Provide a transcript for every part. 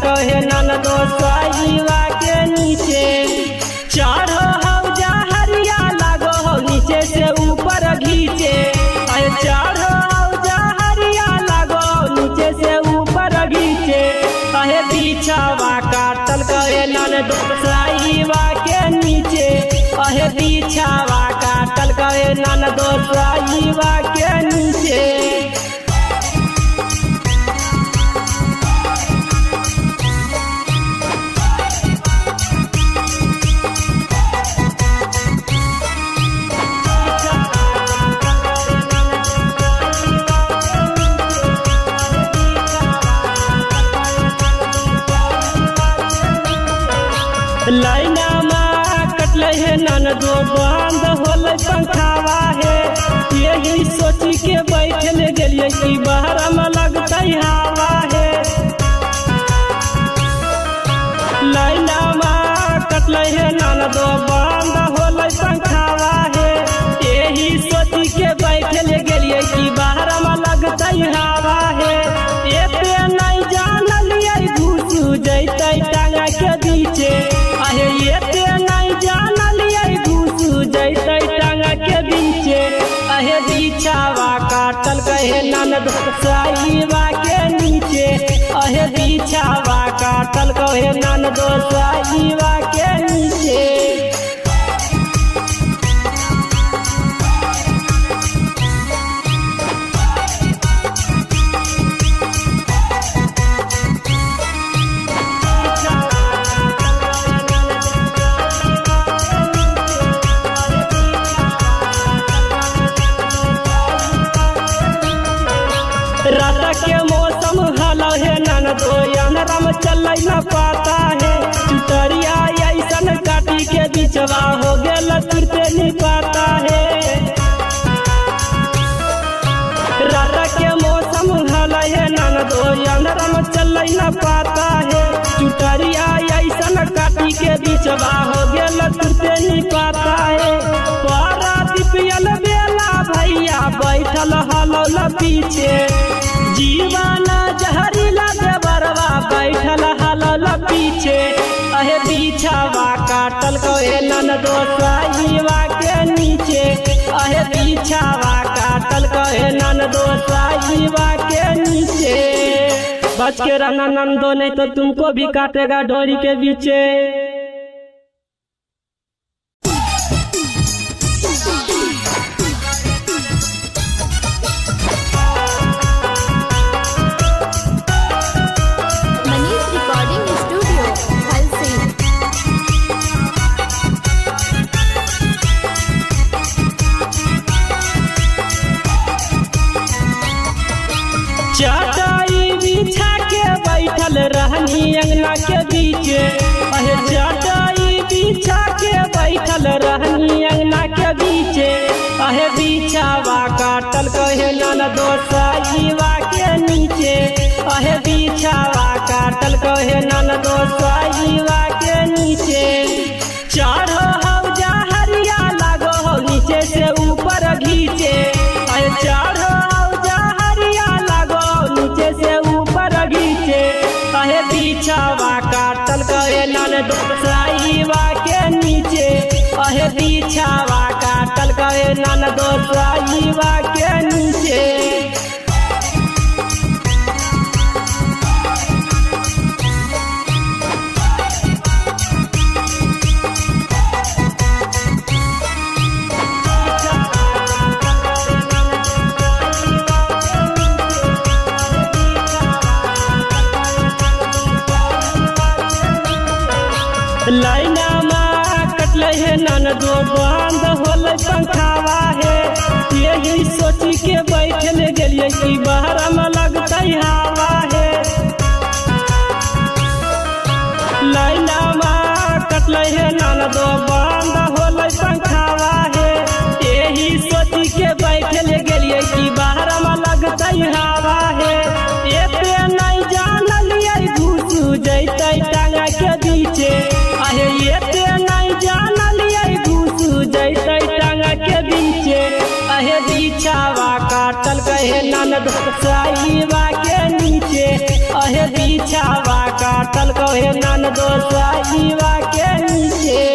कहे ननदो साईवा के नीचे। चढ़ो हौजा हरिया लागो हो नीचे से ऊपर घीचे। अरे चढ़ो हौजा हरिया लागो नीचे से ऊपर घीचे। कहे बिछावा काटल कहे ननदो साईवा के नीचे। कहे बिछावा काटल कहे ननदो साईवा के नीचे। लाइना में कटल है ननदो बंद होल पंखावा है। यही सोची के बैठल गेलिए कि बाहर में लगता हवा है। लाइना में कटल है ननदो बंद होल पंखावा है। यही सोची के बैठल गेलिए कि बाहर में लगता हवा है। एते नहीं जानलिए घुसू जैते टांगा के बीचे। अहे एते नहीं जानलिए घुसू जैते टांगा के बीचे। अहे बिछावा काटल कहे ननदो साईवा के नीचे। अहे बिछावा काटल कहे ननदो साईवा के नीचे। रात के मौसम हला है ननदो अंधेरा में चल न पाता है। चुटरिया ऐसन काटी के बिचवा हो गेल तुरते नहीं पाता है। रात के मौसम हला है ननदो अंधेरा में चल न पाता है। चुटरिया ऐसन काटी के बिचवा हो गेल तुरते नहीं पाता है। पारा दिपियल बेला भैया बैठल हलौल पीछे। जीवाना जहरीला देवरवा बैठल हलौल पीछे। अहे बिछावा काटल कहे ननदो साईवा के नीचे। अहे बिछावा काटल कहे ननदो साईवा के नीचे। बच के रहना ननदो नहीं तो तुमको भी काटेगा डोरी के बीचे। चटाई बिछा के बैठल रहनी अंगना के बीचे। अहे चटाई बिछा के बैठल रहनी अंगना के बीचे। अहे बिछावा काटल कहे ननदो साईवा के नीचे। अहे बिछावा काटल कहे ननदो साईवा के नीचे। चढ़ो हौजा हरिया लागो हो नीचे से ऊपर घीचे। अहे चढ़ो हौजा हरिया लागो नीचे से ऊपर घीचे। कहे बिछावा काटल कहे ननदो साईवा के नीचे। अहे बिछावा काटल कहे ननदो साईवा के नीचे। लाइना में कटल है ननदो बंद होल पंखावा है। यही सोची के बैठल गेलिए कि बाहर में लगता हवा है। लाइना में कटल है ननदो बंद होल पंखावा है। यही सोची के बैठल गेलिए कि बाहर में लगता हवा है। एते नहीं जानलिए घुसू जैते टांगा के बीचे। अहे एते नहीं जानलिए घुसू जैते टांगा के बीचे। अहे बिछावा काटल कहे ननदो साईवा के नीचे। अहे बिछावा काटल कहे ननदो साईवा के नीचे।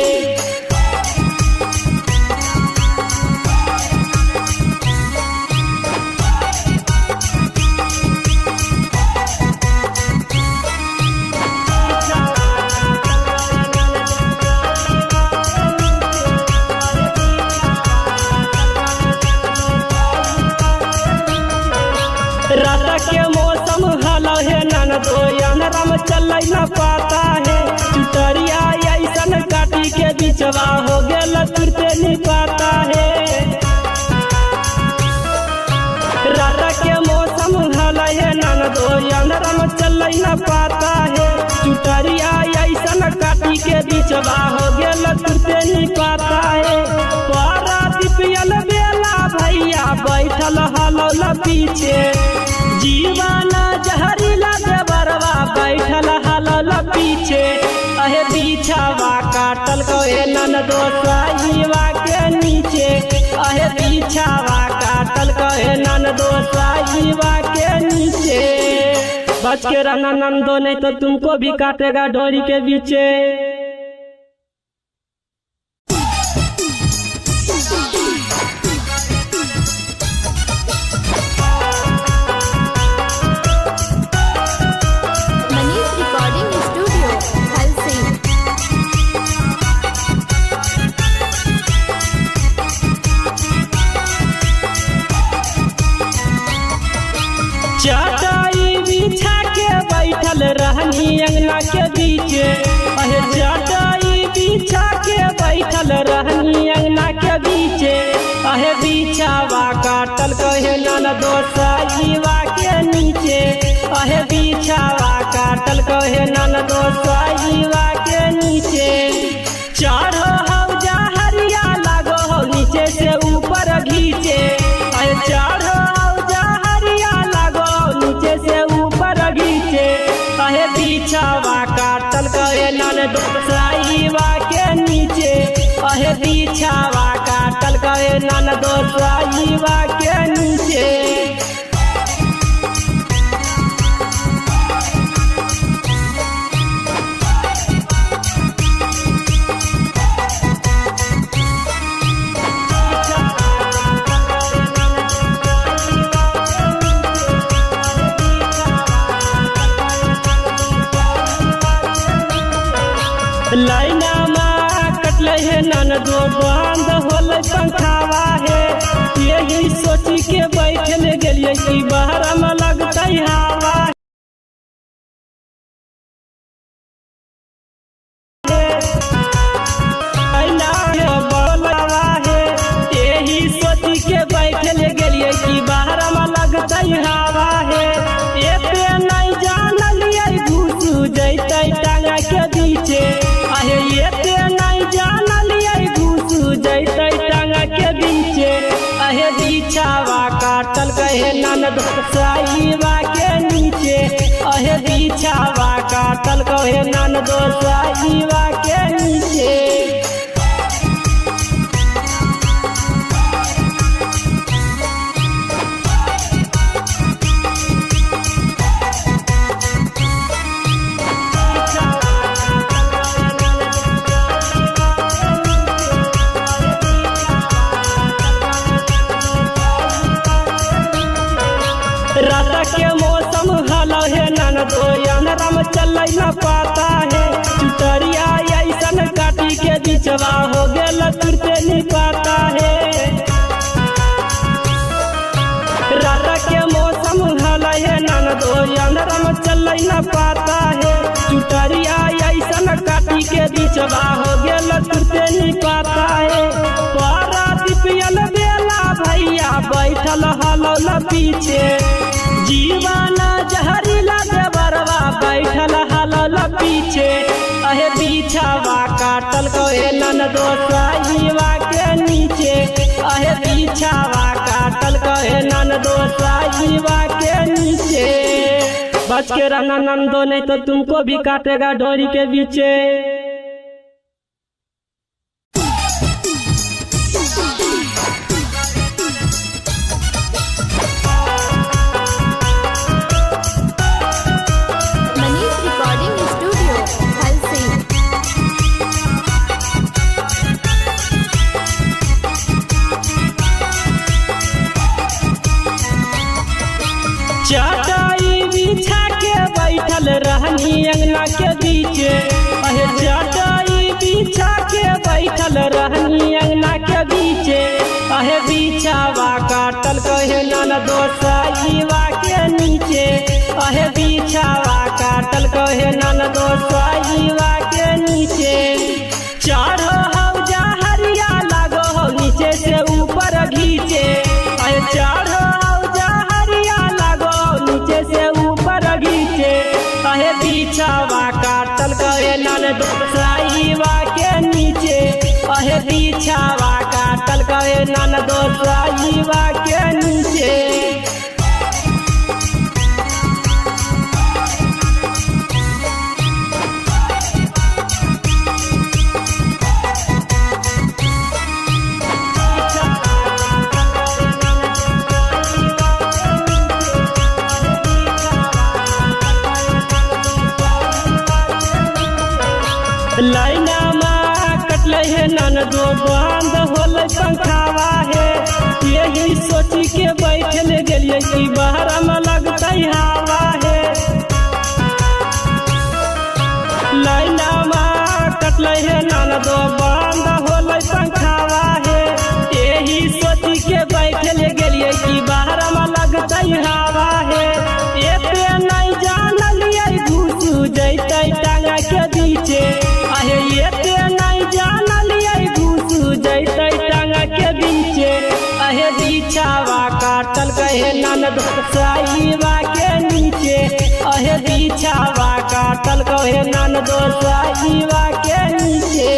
रात के मौसम हलो है ननदो अनरम चल न पाता है। चुटरिया ऐसन काटी के बिचवा हो गेल तुरते नहीं पाता है। रात के मौसम हलो है ननदो अनरम चल न पाता है। चुटरिया ऐसन काटी के बिचवा हो गेल तुरते नहीं पाता है। पारा दिपियल बेला भैया बैठल हलो पीछे। जीवाना जहरीला देवरवा बैठल हलल पीछे। अहे पीछावा काटल कहे ननदो साईवा के नीचे। अहे पीछावा काटल कहे ननदो साईवा के नीचे। बच के रहना नंदो नहीं तो तुमको भी काटेगा डोरी के बीचे। चटाई बिछा के बैठल रहनी अंगना के बीचे। अहे चटाई बिछा के बैठल रहनी अंगना के बीचे। अहे बिछावा काटल कहे ननदो साईवा के नीचे। अहे बिछावा काटल कहे ननदो साईवा के नीचे। चढ़ो हौजा हरिया लागो हो नीचे से ऊपर घीचे। अहे चढ़ो से ऊपर घीचे। अहे बिछावा काटल कहे ननदो साईवा के नीचे। अहे बिछावा काटल कहे ननदो साईवा के नीचे। लाइना माँ कटल है ननदो बंद होल पंखावा है। यही सोची के बैठल गेलिए कि बाहर में लगता हवा है। यही सोची के बैठल गेलिए कि बाहर में लगता हवा है। एते नहीं जानलिए घुसू जैते टांगा के बीचे। अहे एते नहीं जानलिए घुसू जैते टांगा के बीचे। अहे बिछावा काटल कहे ननदो साईवा के नीचे। अहे बिछावा काटल कहे ननदो साईवा के नीचे। रात के मौसम हलो है ननदो अनरम चल न पाता है। चुटरिया ऐसन काटी के बिचवा हो गेल तुरते नहीं पाता है। रात के मौसम हलो है ननदो अनरम चल न पाता है। चुटरिया ऐसन काटी के बिचवा हो गेल तुरते नहीं पाता है। पारा दिपियल बेला भैया बैठल हलो पीछे। जीवाना जहरीला देवरवा बैठल हलल पीछे। अहे बिछावा काटल कहे ननदो साईवा के नीचे। अहे बिछावा काटल कहे ननदो साईवा के नीचे। बच के रहना नंदो नहीं तो तुमको भी काटेगा डोरी के बीचे। मनीष रिकॉर्डिंग स्टूडियो कहे ननदो साईवा के नीचे अहे बिछावा काटल कहे ननदो साईवा के नीचे चढ़ो हौजा हरिया लागो हो नीचे से ऊपर घीचे अहे चढ़ो हौजा हरिया लागो नीचे से ऊपर घीचे अहे बिछावा काटल कहे ननदो साईवा के नीचे अहे बिछावा काटल कहे ननदो साईवा के नीचे। लाइना माँ कटले है ननदो बंद होल पंखावा है यही सोची के बैठल गेलिए कि बाहर में लगता हवा है। लाइना माँ कटले है ननदो बंद होल पंखावा है यही सोची के बैठल गेलिए कि बाहर में लगता हवा है। एते नहीं जानलिए घुस जैते टांगा के बीचे अहे एते नहीं जानलिए घुस जैते टांगा के बीचे अहे बिछावा काटल कहे ननदो साईवा के नीचे अहे बिछावा काटल कहे ननदो साईवा के नीचे।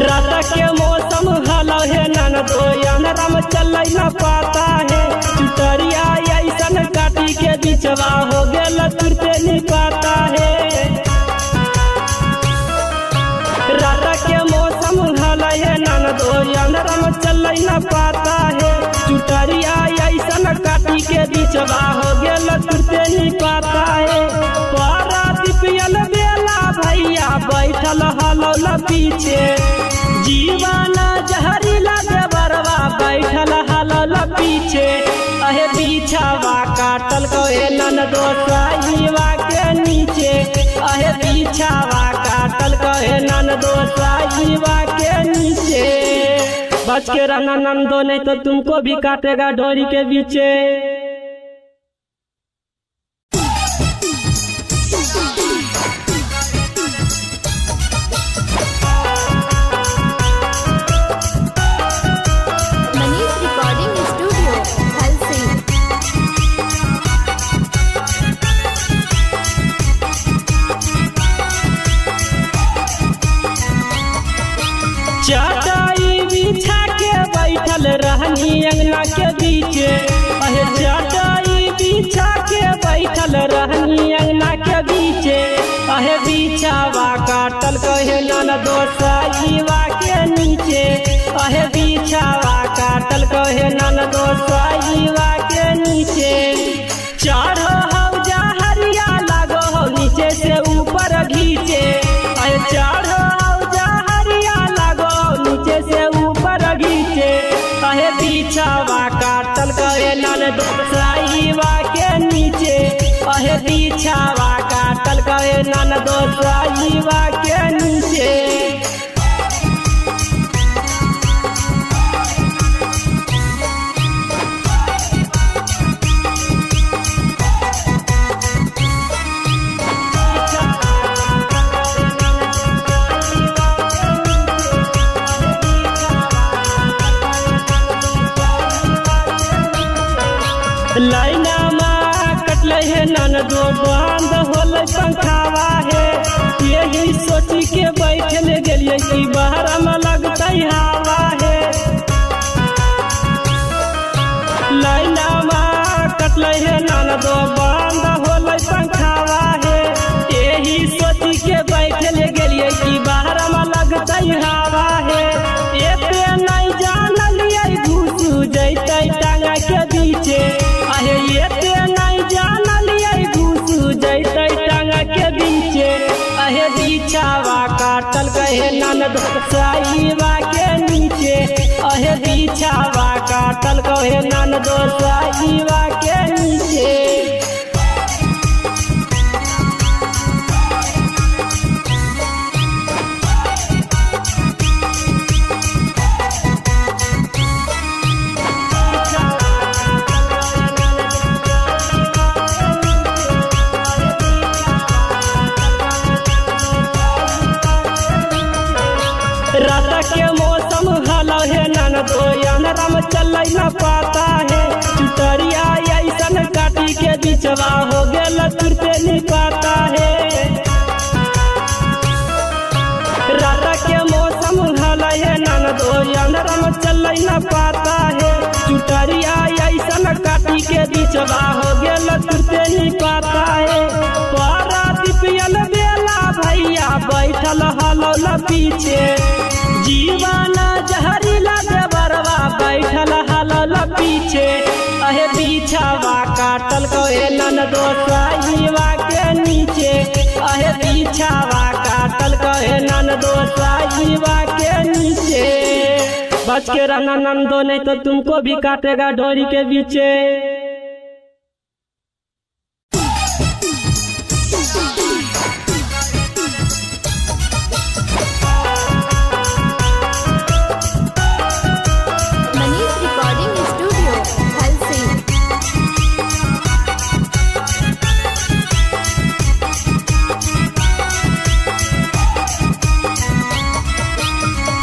रात के मौसम हलो है ननदो अंधेरा में चल न पाता है चुटरिया ऐसन काटी के बिचवा हो गेल तुरते नहीं पाता है। रात के मौसम हलो है ननदो अंधेरा में चल न पाता है चुटरिया ऐसन काटी के बिचवा हो गेल तुरते नहीं पाता है। पारा दिपियल बेला भैया बैठल हलो ल पीछे जीवाना जहरीला देवरवा बैठल हलल पीछे अहे बिछावा काटल कहे ननदो साईवा के नीचे अहे बिछावा काटल कहे ननदो साईवा के नीचे। बच के रहना नंदो नहीं तो तुमको भी काटेगा डोरी के बीचे। चटाई बिछा के बैठल रहनी अंगना के बीचे अहे चटाई बिछा के बैठल रहनी अंगना के बीचे अहे बिछावा काटल कहे ननदो साईवा के नीचे अहे बिछावा काटल कहे ननदो साईवा के नीचे चढ़ो हौजा हरिया लागो हो नीचे से ऊपर घीचे अहे चढ़ो हौजा हरिया लागो नीचे से ऊपर घीचे अहे बिछावा काटल कहे ननदो साईवा के नीचे अहे बिछावा काटल कहे ननदो साईवा के नीचे। लाइना माँ कटले है ननदो बंद होल पंखावा है यही सोची के बैठल गेलिए कि बाहर में लगता हवा है। लाइना माँ कटले है ननदो बंद होल पंखावा है यही सोची के बैठल गेलिए कि बाहर में लगता हवा है। एते नहीं जानलिए घुस जैते टांगा के बीचे अहे एते नहीं जानलिए घुस जैते टांगा के बीचे अहे बिछावा काट कहे ननद साईबा के नीचे अहे बिछावा काटल कहे ननद साईबा के नीचे। रात के मौसम हलो है ननदो अनरम चल न पाता है चुटरिया ऐसन काटी के बिचवा हो गेल तुरते नहीं पाता है। रात के मौसम हलो है ननदो अनरम चल न पाता है चुटरिया ऐसन काटी के बिचवा हो गेल तुरते नहीं पाता है। पारा दिपियल बेला भैया बैठल हलो न पीछे जीवाना जहरीला देवरवा बैठल हलल पीछे अहे बिछावा काटल कहे ननदो साईबा के नीचे अहे बिछावा काटल कहे ननदो साईबा के नीचे। बच के रहना नंदो नहीं तो तुमको भी काटेगा डोरी के बीचे।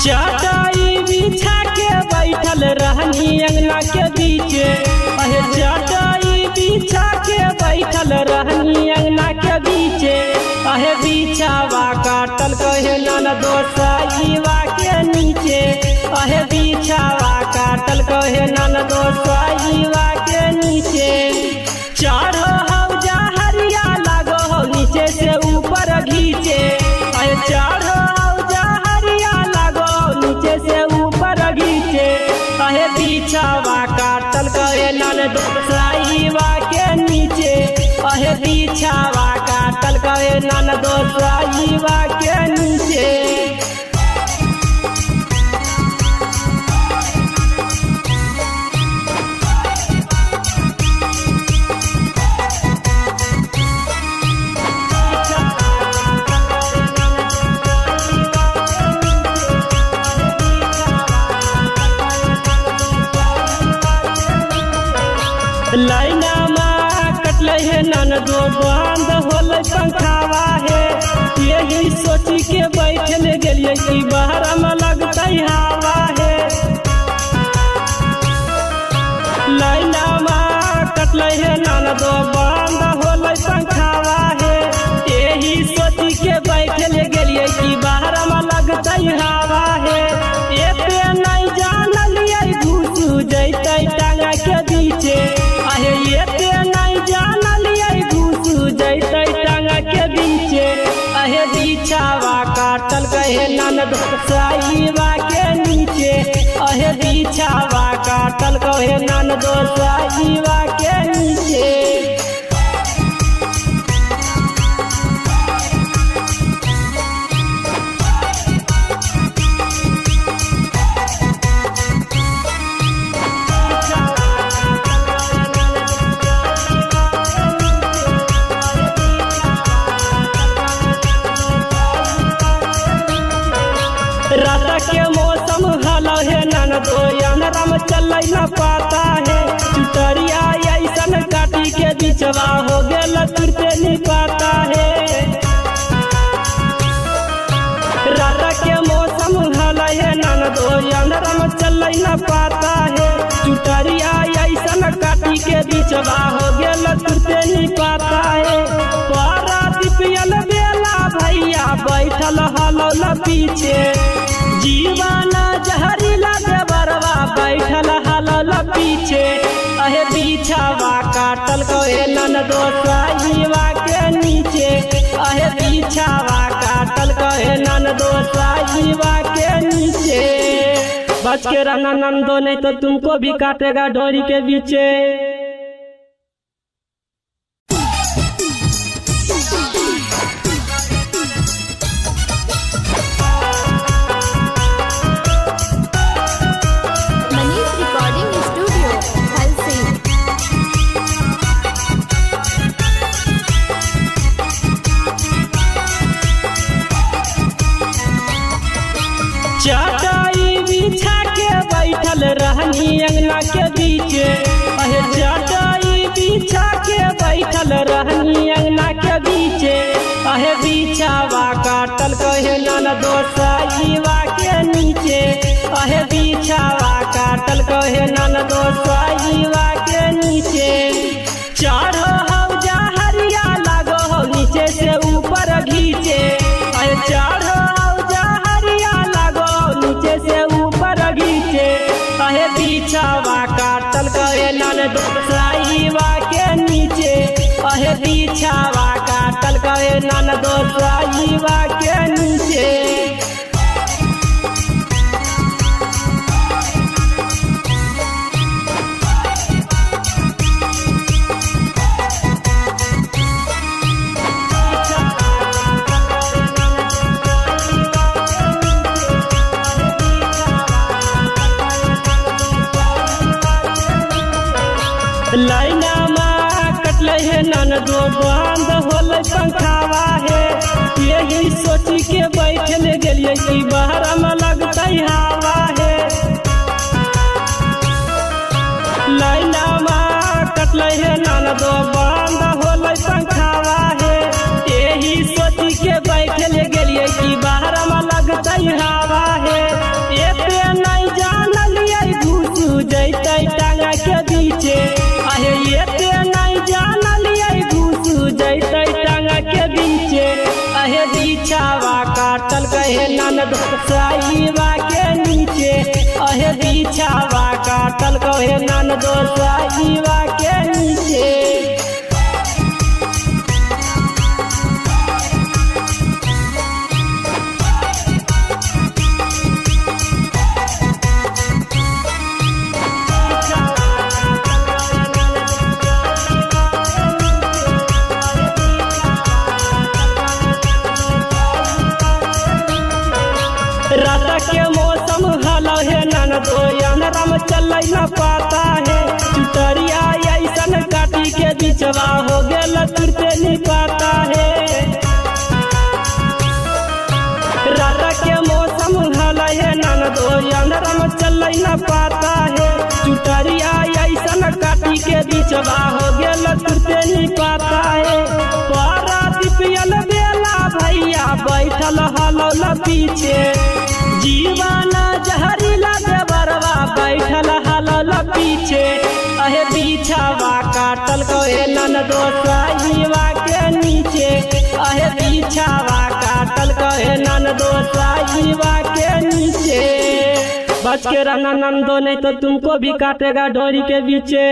चटाई बिछा के बैठल रहनी अंगना के बीचे अहे चटाई बिछा के बैठल रहनी अंगना के बीचे अहे बिछावा काटल कहे ननदो साईबा के नीचे अहे बिछावा काटल कहे ननदो साईबा के नीचे। चढ़ो हौजा हरिया लागो हो नीचे से ऊपर घीचे अहे चढ़ो से ऊपर घीचे अहे बिछावा काटल कहे ननदो साईबा के नीचे अहे बिछावा काटल कहे ननदो साईबा के नीचे। लाइना माँ कटल है ननदो बंद होल पंखावा है यही सोची के बैठल गेलिए कि बाहर में लगता हवा है। लाइना माँ कटल है ननदो बंद होल पंखावा है यही सोची के बैठल गेलिए कि बाहर में लगता हवा है। एते नहीं जानलिए घुसू जैते टांगा के बीचे अहे एते नहीं जानलिए घुसू जैते टांगा के बीचे अहे बिछावा काटल कहे ननदो साईबा के नीचे अहे बिछावा काटल कहे ननदो साईबा के नीचे। रात के मौसम हलो है ननदो अनरम चल न पाता है चुटरिया ऐसन काटी के बिचवा हो गेल तुरते नहीं पाता है। रात के मौसम हलो है ननदो अनरम चल न पाता है चुटरिया ऐसन काटी के बिचवा हो गेल तुरते नहीं पाता है। पारा दिपियल बेला भैया बैठल हलो न पीछे जीवाना जहरीला देवरवा बैठल हलल पीछे अहे बिछावा काटल कहे ननदो साईबा के नीचे अहे बिछावा काटल कहे ननदो साईबा के नीचे। बच के रहना नंदो नहीं तो तुमको भी काटेगा डोरी के बीचे। चटाई बिछा के बैठल रहनी अंगना के बीचे, अहे चटाई बिछा के बैठल रहनी अंगना के बीचे, अहे बिछावा काटल कहे ननदो साईवा के नीचे, अहे बिछावा काटल कहे ननदो साईवा के नीचे। चढ़ो हौजा हरिया लागो हो नीचे से ऊपर घीचे, अहे चढ़ो हौजा हरिया लागो नीचे से ऊपर घीचे, अहे बिछावा काटल कहे ननदो साईवा के नीचे, अहे बिछावा काटल कहे ननदो साईवा के नीचे। लाइना माँ कटले है ननदो बंद होले पंखावा है, यही सोची के बैठल गेलिए कि बाहर में लगता हवा है। लाइना माँ कटले है ननदो बंद होले पंखावा है, यही सोची के बैठल गेलिए कि बाहर में लगता हवा है। एते नहीं जानलिए घुसू जैते टांगा के बीचे, अहे एते नहीं जानलिए घुसू जैते टांगा के बीचे, अहे बिछावा काटल कहे ननदो साईवा के नीचे, अहे बिछावा काटल कहे ननदो साईवा के नीचे। रात के मौसम हलो है ननदो अंधेरा में चल न पाता है, चुटरिया ऐसन काटी के बिचवा हो गेल तुरते नहीं पाता है। रात के मौसम हलो है ननदो अंधेरा में चल न पाता है, चुटरिया ऐसन काटी के बिचवा हो गेल तुरते नहीं पाता है। पारा दिपियल बेला भैया बैठल हलो ल पीछे, जीवाना जहरीला देवरवा बैठल हलल पीछे, अहे बिछावा काटल कहे ननदो साईवा के नीचे, अहे बिछावा काटल कहे ननदो साईवा के नीचे। बच के रहना नंदो नहीं तो तुमको भी काटेगा डोरी के बीचे।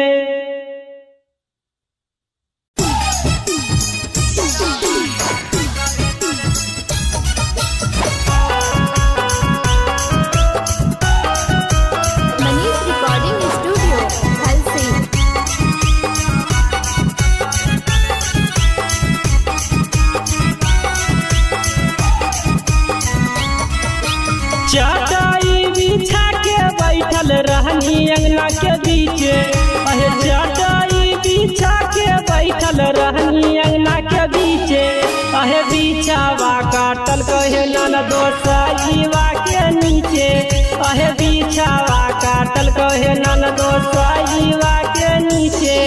चटाई बिछा के बैठल रहनी अंगना के बीचे, अहे चटाई बिछा के बैठल रहनी अंगना के बीचे, अहे बिछावा काटल कहे ननदो साईवा के नीचे, अहे बिछावा काटल कहे ननदो साईवा के नीचे।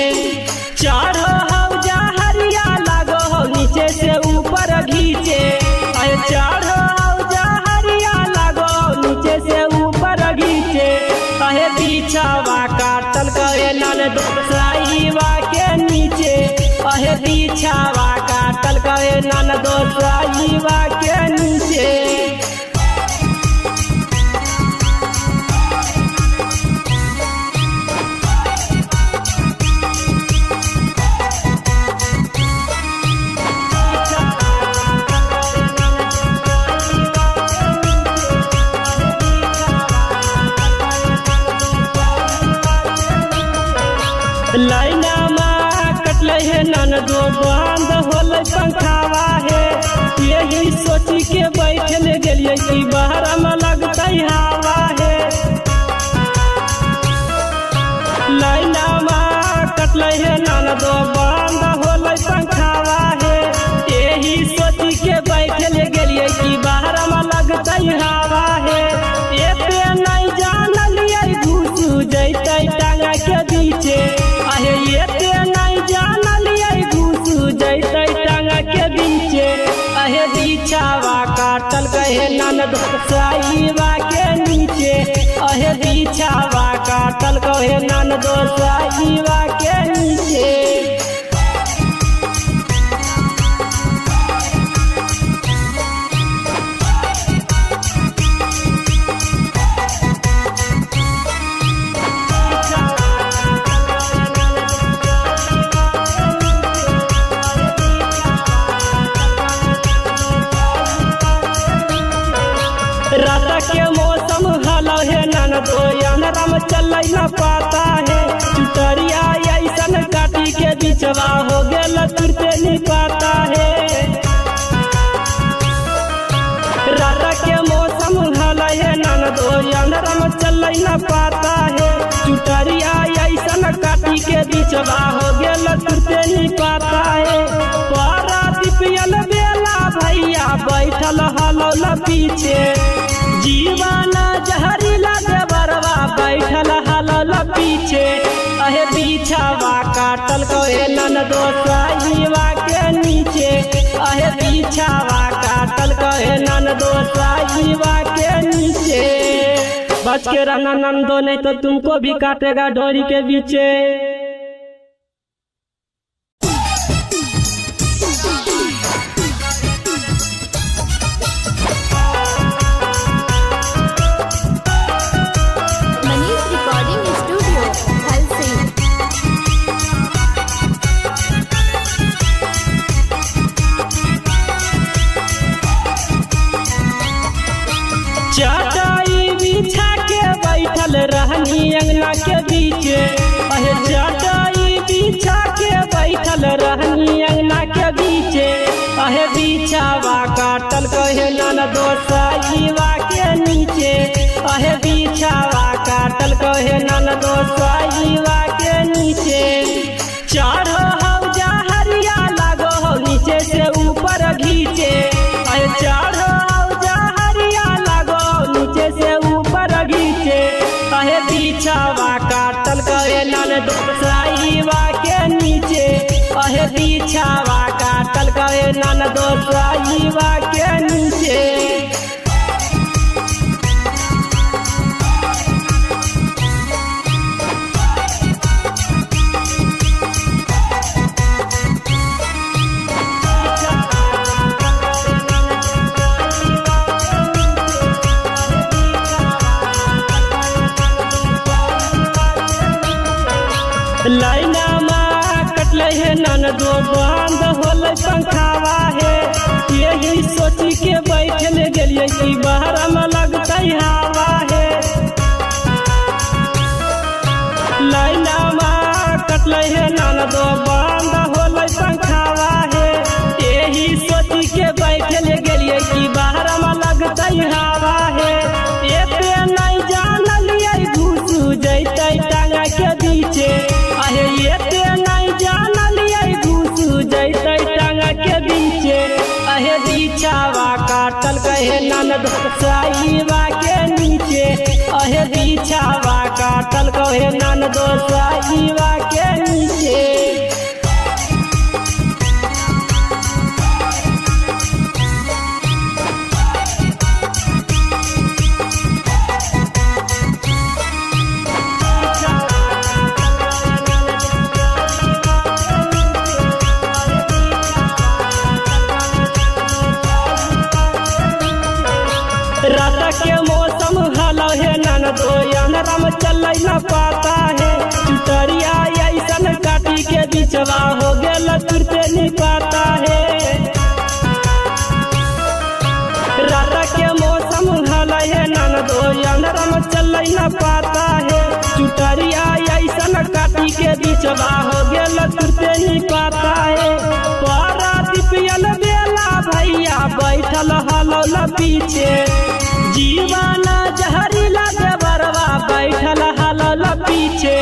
चढ़ो हौजा हरिया लागो हो नीचे से ऊपर घीचे, अहे चढ़ो हौजा हरिया लागो नीचे से ऊपर घीचे, अहे बिछावा काटल कहे ननदो साईवा के नीचे, अहे बिछावा काटल कहे ननदो साईवा के नीचे। लाइना माँ कटले है ननदो बंद होले पंखावा है, यही सोची के बैठल गेलिए कि बाहर में लगता हवा है। लाइना माँ कटले है ननदो बंद होले पंखावा है, यही सोची के बैठल गेलिए कि बाहर में लगता हवा है। कहे ननद साईवा के नीचे अहे बिछावा काटल कहे ननद साईवा के नीचे। रात के मौसम हलो है ननदो अनरम चल न पाता है चुटरिया ऐसन काटी के बिचवा हो गेल तुरते नहीं पाता है। रात के मौसम हलो है ननदो अनरम चल न पाता है चुटरिया ऐसन काटी के बिचवा हो गेल तुरते नहीं पाता है। पारा दिपियल बेला भैया बैठल हलो ल पीछे जीवाना जहरीला देवरवा बैठल हलल पीछे अहे बिछावा काटल कहे ननदो साईवा के नीचे अहे बिछावा काटल कहे ननदो साईवा के नीचे। बच के रहना नंदो नहीं तो तुमको भी काटेगा डोरी के बीचे। चटाई बिछा के बैठल रहनी अंगना के बीचे अहे चटाई बिछा के बैठल रहनी अंगना के बीचे अहे बिछावा काटल कहे ननदो साईवा के नीचे अहे बिछावा काटल कहे ननदो साईवा के नीचे। चढ़ो हौ जहरिया लागो हो नीचे से ऊपर घीचे अहे चढ़ो से ऊपर घीचे अहे बिछावा काटल कहे ननदो साईवा के नीचे अहे बिछावा काटल कहे ननदो साईवा के नीचे। लाइना माँ कटल है ननदो बंद होल पंखावा है यही सोची के बैठल गलिए कि बाहर में लगता हवा है। लाइना माँ कटल है ननदो बंद होल पंखावा है यही सोची के बैठल गलिए कि बाहर में लगता हवा है। एते नहीं जानलिए घुसू जैते टांगा के बीचे अहे एते नहीं जानलिए घुसू जैते टांगा के बीचे अहे बिछावा काटल कहे ननदो साईवा के नीचे अहे बिछावा काटल कहे ननदो साईवा के नीचे। रात के मौसम हलो है ननदो अनरम चल न पाता है चुटरिया ऐसन काटी के बिचवा हो गेल तुरते नहीं पाता है। रात के मौसम हलो है ननदो अनरम चल न पाता है चुटरिया ऐसन काटी के बिचवा हो गेल तुरते नहीं पाता है। पारा दिपियल बेला भैया बैठल हलो ल पीछे जीवाना जहरीला देवरवा बैठल हलल पीछे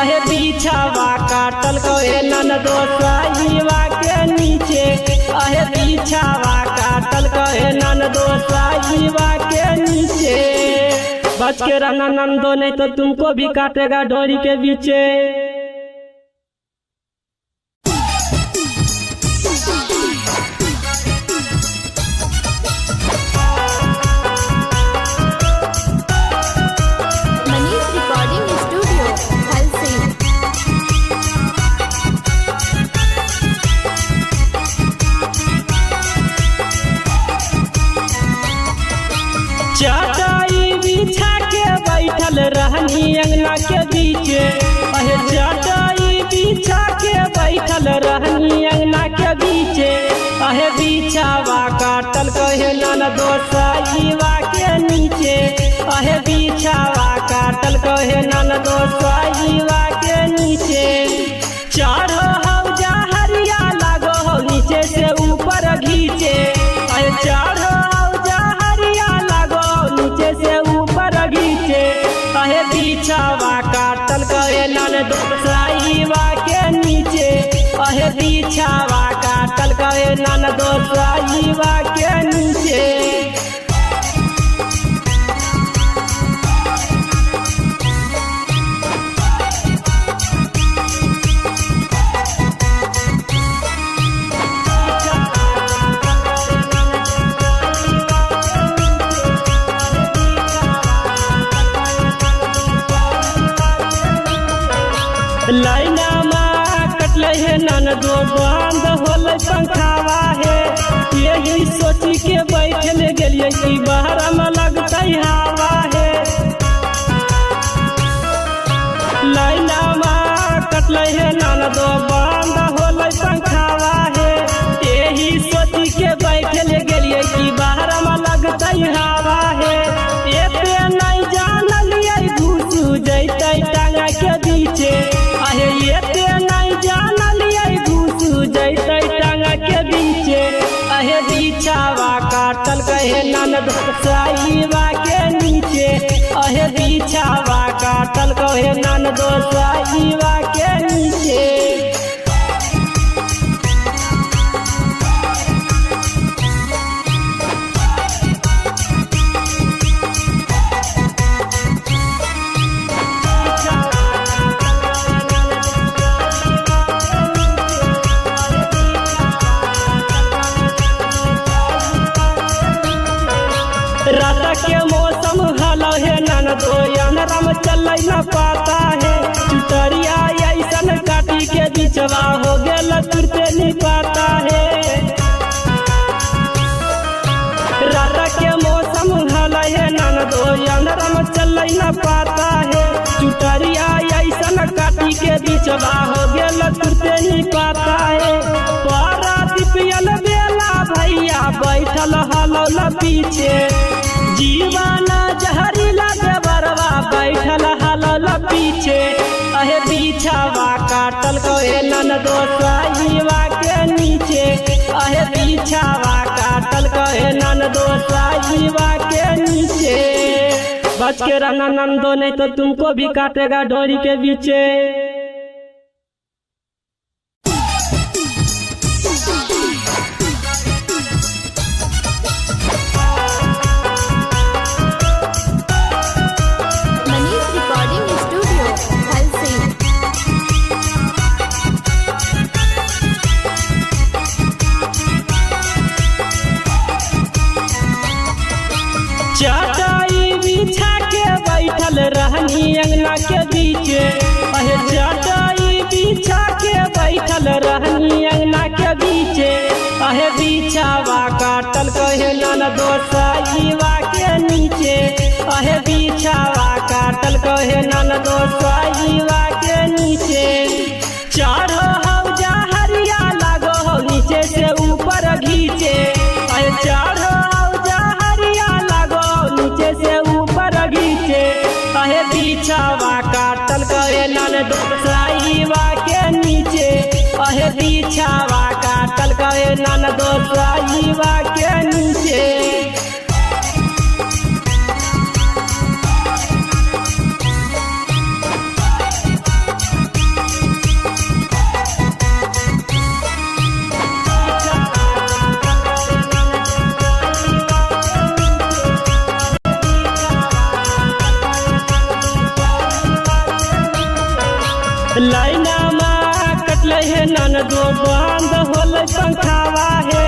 अहे बिछावा काटल कहे ननदो साईवा के नीचे अहे बिछावा काटल कहे ननदो साईवा के नीचे। बच के रहना नंदो नहीं तो तुमको भी काटेगा डोरी के बीचे। बिछा के बैठल रहनी अंगना के बीचे अहे बिछावा काटल कहे ननदो साईवा के नीचे अहे बिछावा काटल कहे ननदो साईवा के नीचे चढ़ो हौजा हरिया लागो हो नीचे से ऊपर घीचे अहे चढ़ो हौजा हरिया लागो नीचे से ऊपर घीचे अहे बिछावा काटल कहे ननदो साईवा के नीचे अहे बिछावा काटल कहे ननदो साईवा के नीचे लाइना माँ कटले है ननदो बंद होले पंखावा है यही सोची के बैठल गेलिए कि बाहर में लगते हवा है लाइना माँ कटले है ननदो बंद होले पंखावा है यही सोची के बैठल गेलिए कि बाहर में लगते हवा है एते नहीं जानलिए घुस जैते टांगा के बीचे अहे एते नहीं जानलिए घुस जैते टांगा के बीचे अहे बिछावा काटल कहे ननदो साईवा के नीचे अहे बिछावा काटल कहे ननदो साईवा के नीचे रात के मौसम हलो है ननदो अनरम चल न पाता है चुटरिया ऐसन काटी के बिचवा हो गेल तुरते नहीं पाता है रात के मौसम हलो है ननदो अनरम चल न पाता है चुटरिया ऐसन काटी के बिचवा हो गेल तुरते नहीं पाता है पारा दिपियल बेला भैया बैठल हलो ल पीछे जीवाना जहरीला देवरवा बैठल हलल पीछे अहे बिछावा काटल कहे ननदो साईवा के नीचे अहे बिछावा काटल कहे ननदो साईवा के नीचे बच के रहना नंदो नहीं तो तुमको भी काटेगा डोरी के बीचे चटाई बिछा के बैठल रहनी अंगना के बीचे अहे चटाई बिछा के बैठल रहनी अंगना के बीचे अहे बिछावा काटल कहे ननदो साईवा के नीचे अहे बिछावा काटल कहे ननदो साईवा के नीचे चढ़ो हौजा हरिया लागो हो नीचे से ऊपर घीचे अहे चढ़ो हौजा हरिया लागो नीचे से ऊपर घीचे अहे बिछावा काटल कहे ननदो साईवा के नीचे अहे बिछावा काटल कहे ननदो साईवा के नीचे लाइना माँ कटले है ननदो बंद होले पंखावा है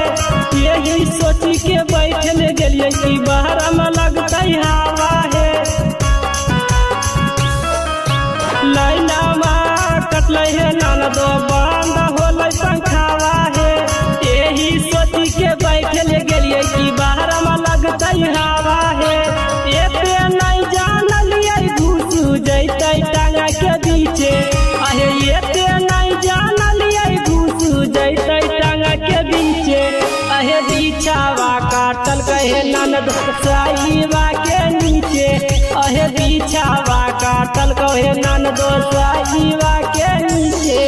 यही सोची के बैठल गेलिए कि बाहर में लगते हवा है लाइना माँ कटले है ननदो बंद होले पंखावा है यही सोची के बैठल गेलिए कि बाहर में लगते हवा है एते नहीं जानलिए घुस जैते टांगा के बीचे अहे एते नहीं अहे बिछावा काटल कहे ननद साईबा के नीचे अहे बिछावा काटल कहे ननद साईबा के नीचे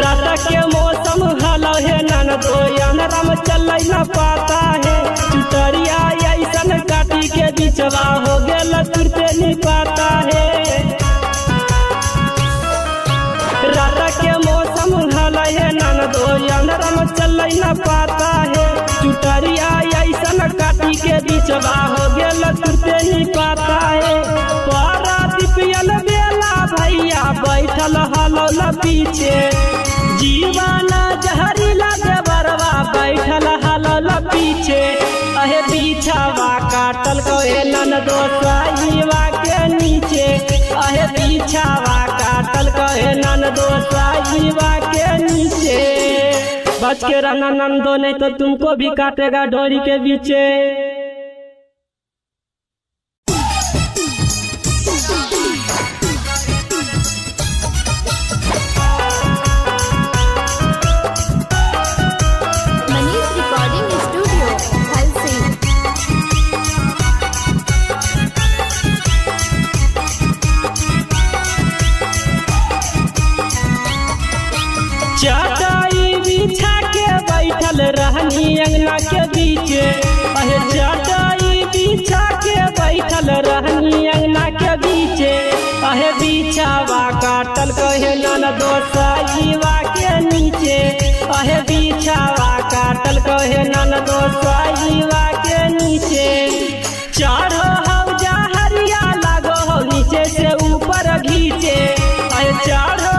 रात के मौसम हलो है ननदो अनरम चल न पाता है चुटरिया ऐसन काटी के बिचवा हो गेल तुरते नहीं पाता है रात के मौसम हलो है ननदो अनरम चल न पाता है चुटरिया ऐसन काटी के बिचवा हो गेल तुरते नहीं पाता है पारा दिपियल बेला भैया बैठल हलो न पीछे जीवाना जहरीला देवरवा बैठल हलल पीछे अहे बिछावा काटल कहे ननदो साईबा के नीचे अहे बिछावा काटल कहे ननदो साईबा के नीचे बच के रहना नंदो नहीं तो तुमको भी काटेगा डोरी के बीचे चटाई बिछा के बैठल रहनी अंगना के बीचे अहे चटाई बिछा के बैठल रहनी अंगना के बीचे अहे बिछावा काटल कहे ननदो साईबा के नीचे अहे बिछावा काटल कहे ननदो साईबा के नीचे चढ़ो हौजा हरिया लागो हो नीचे से ऊपर घीचे अहे चढ़ो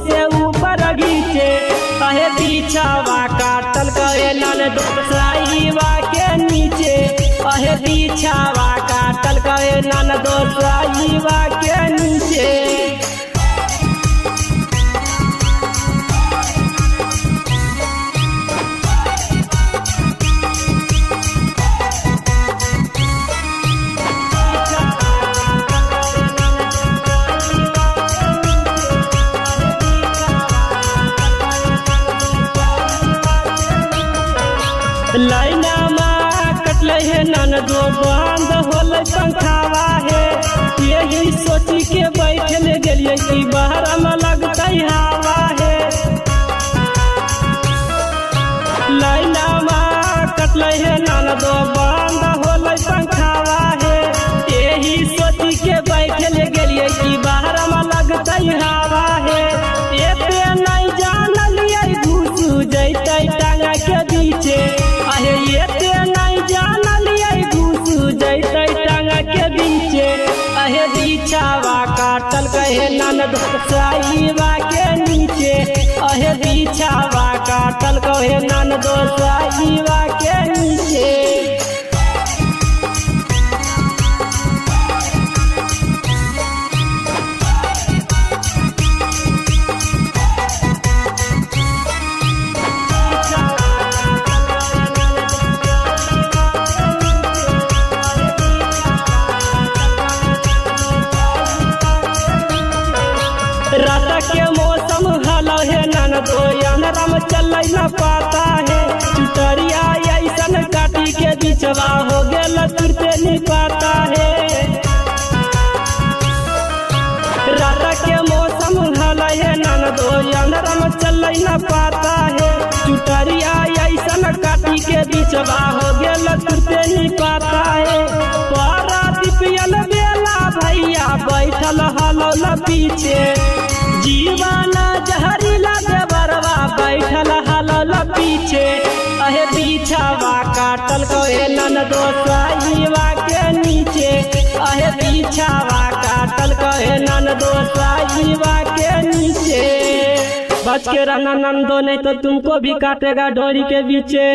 से ऊपर घीचे अहे बिछावा काटल कहे ननदो साईबा के नीचे अहे बिछावा काटल कहे ननदो साईबा के नीचे लाइना माँ कटले है ननदो बंद होल पंखावा है यही सोची के बैठल गेलिए कि बाहर में लगता हवा है लाइना माँ कटले है ननदो बंद होल पंखावा है यही सोची के बैठल गेलिए कि बाहर में लगता हवा है एते नहीं जानलिए घुस जैते टांगा के बीचे अहे एते नहीं जानलिए घुस जैते टांगा के बीचे अहे बिछावा काटल कहे ननदो साईबा के नीचे अहे बिछावा काटल कहे ननदो साईबा के नीचे रात के मौसम हलो है ननदो अनरम चल न पाता है चुटरिया ऐसन काटी के बिचवा हो गेल तुरते नहीं पाता है रात के मौसम हलो है ननदो अनरम चल न पाता है चुटरिया ऐसन काटी के बिचवा हो गेल तुरते नहीं पाता है पारा दिपियल बेला भैया बैठल हलो न पीछे जीवाना जहरीला देवरवा बैठल हलल पीछे अहे बिछावा काटल कहे ननदो साईबा के नीचे अहे बिछावा काटल कहे ननदो साईबा के नीचे बच के रहना नंदो नहीं तो तुमको भी काटेगा डोरी के बीचे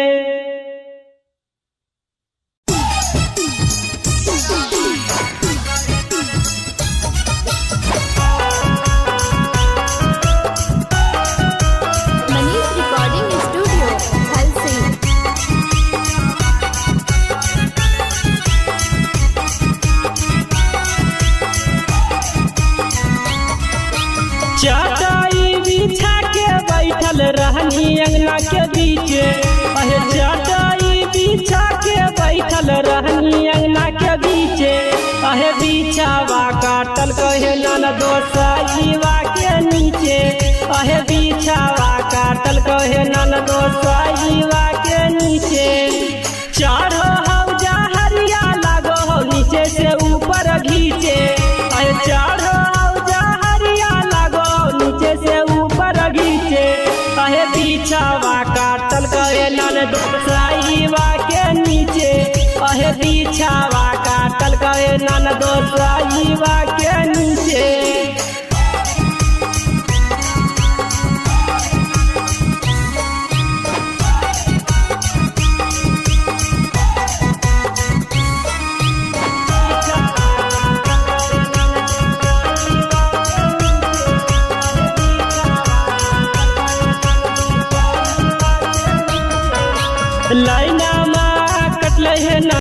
बैठल रहनी अंगना के बीचे अहे बिछावा काटल कहे ननदो साईवा के नीचे अहे बिछावा काटल कहे ननदो साईवा के नीचे चढ़ो हौजा हरिया लागो हो नीचे से ऊपर घीचे अहे चढ़ो हौजा हरिया लागो नीचे से ऊपर घीचे अहे बिछावा काटल कहे ननदो साईवा के नीचे अहे बिछावा काटल कहे ननदो साईवा के नीचे। लाइना मा कटले है।